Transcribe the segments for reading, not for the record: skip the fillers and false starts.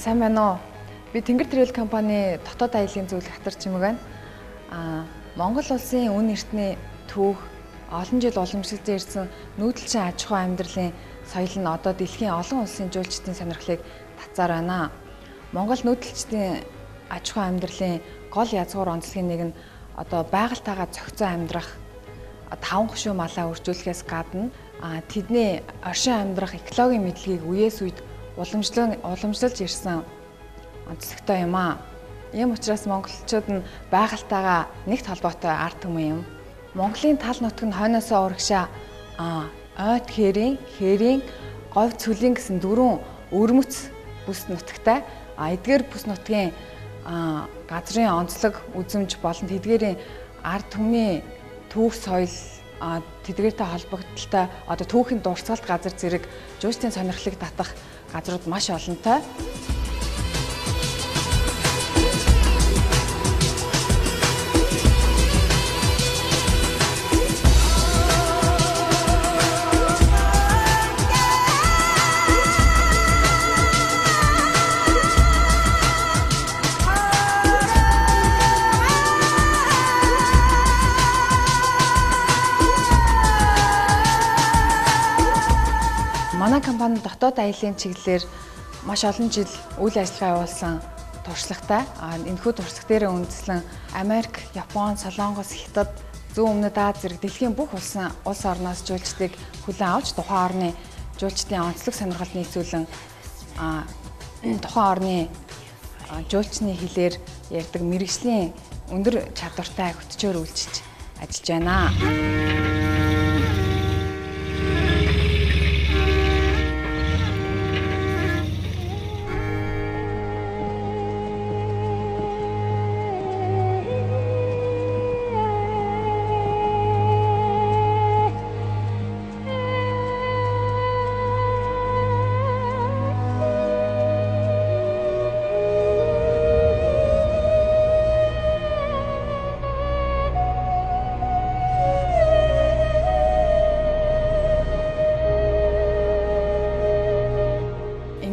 Сайн байна уу? Би Тэнгэр Travel компани дотоод аяллаа зөвлөх хатар чимэг байна. Монгол улсын үн эртний түүх олон жил уламжлалж ирсэн нүүдэлчин аж ахуй амьдралын соёл нь одоо дэлхийн олон улсын жуулчдын сонирхлыг татсаар байна. Монгол нүүдэлчдийн аж ахуй амьдралын гол язгуур онцлогийн нэг нь одоо байгальтайгаа зохицон амьдрах, таван хушуу малаа үржүүлэхээс гадна тэдний оршин амьдрах экологийн мэдлэгийг үеэс үед уламжлалж ирсэн онцлогтой юм аа. Ийм учраас монголчууд нь байгальтайгаа нэгт холбоотой ард түмэн юм. Монголын тал нутаг нь хойноосоо урагшаа ойд хээрийн, говь цөлийн гэсэн дөрвөн өвөрмөц бүс нутагтай. Эдгээр бүс нутгийн газрын онцлог үзэмж болон тэдгээрийн ард түмний түүх соёл тэдгээртэй холбогдлолтой одоо түүхийн дурсгалт газар зэрэг жуулчдын сонирхлыг татах газрууд маш олонтой. Манай компани дотоод аяллаа чиглэлээр маш олон жил үйл ажиллагаа явуулсан туршлагатай. Энэхүү туршлага дээр үндэслэн Америк, Япон, Солонгос, Хятад, Зүүн Өмнөд Аз зэрэг дэлхийн бүх улс орноос жуулчдыг хүлээн авч тухайн орны жуулчдын онцлог сонирхолд нийцүүлэн тухайн орны жуулчны хэлээр ярьдаг мэргэжлийн өндөр чадвартай хөтчөөр үйлчилж ажиллаж байна.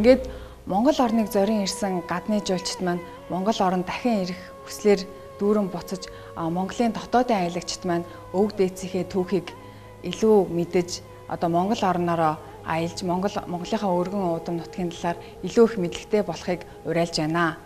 Ингээд Монгол орныг зорин ирсэн гадны жуулчид маань Монгол оронд дахин ирэх хүслээр дүүрэн буцаж Монголын дотоодын аялагчид маань өвөг дээдсийнхээ түүхийг илүү мэдэж одоо Монгол орноороо аялж Монголынхаа өргөн уудам нутгийн талаар илүү их мэдлэгтэй болохыг уриалж байна.